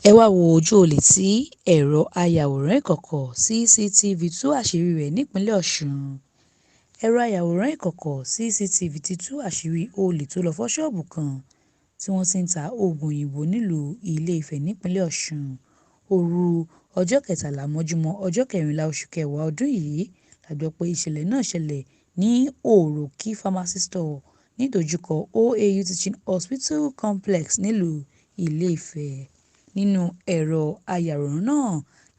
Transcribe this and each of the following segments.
ẹ wá wo ojú olè tí ẹ̀rọ ayàwòrán ìkọ̀kọ̀ CCTV tú àṣírí rẹ̀ nípínlẹ̀ Ọ̀ṣun. ẹ̀rọ ayàwòrán ìkọ̀kọ̀ CCTV ti tú àṣírí olè tó lọ́ọ́ fọ́ ṣọ́ọ̀bù kan tí wọ́n ti ń ta oògùn òyìnbó nílùú Ilé-Ifẹ̀ nípínlẹ̀ Ọ̀ṣun. òru ọjọ́ 13 mọ́júmọ́ ọjọ́ 14 oṣù kẹwàá ọdún yìí la gbọ́ pé ìṣẹ̀lẹ̀ náà ṣẹlẹ̀ ní Òròkì Pharmacy Store nídojúkọ OAU Teaching Hospital Complex nílùú Ilé-Ifẹ̀. Nínú ẹ̀rọ ayàwòrán náà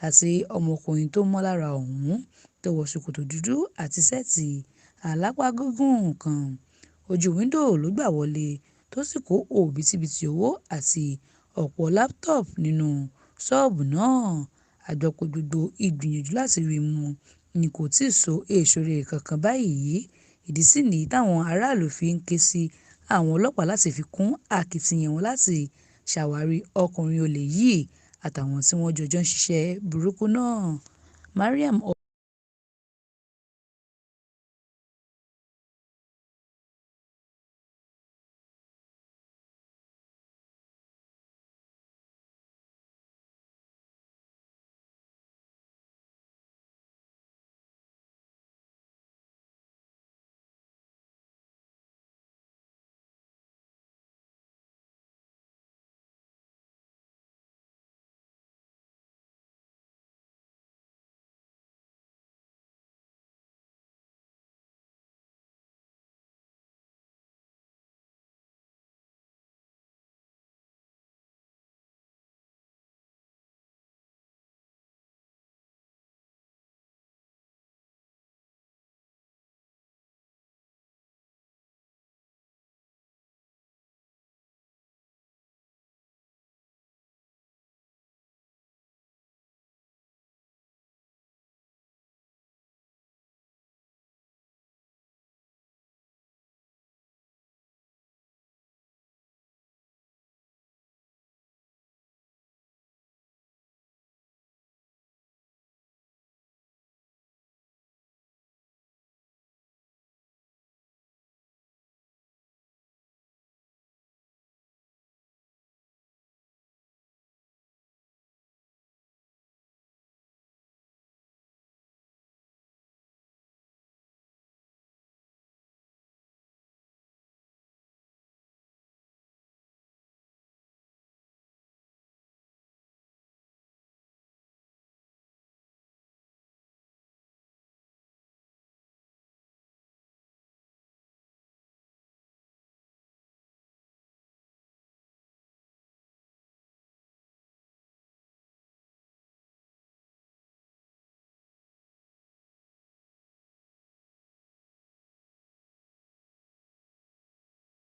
láti ọmọkùnrin tó mọ́ lára ọ̀hún tó wọ ṣòkòtò dúdú àti ṣẹ́ẹ̀tì alápá gígùn kan. Ojú wíńdò ló gbà wọlé tó sì kó òbítíbitì owó àti ọ̀pọ̀ lápútọ̀pù nínú ṣọ́ọ̀bù náà. A gbọ́ pé gbogbo ìgbìyànjú láti rí i mú ni kò tíì so èso rere kankan báyìí. Ìdí sì nìyí táwọn aráàlú fi ń ké sí àwọn ọlọ́pàá láti fi kún akitiyan wọn láti ṣàwárí ọkùnrin olè yìí àtàwọn tí wọ́n jọjọ́ ń ṣiṣẹ́ burúkú náà. Mariam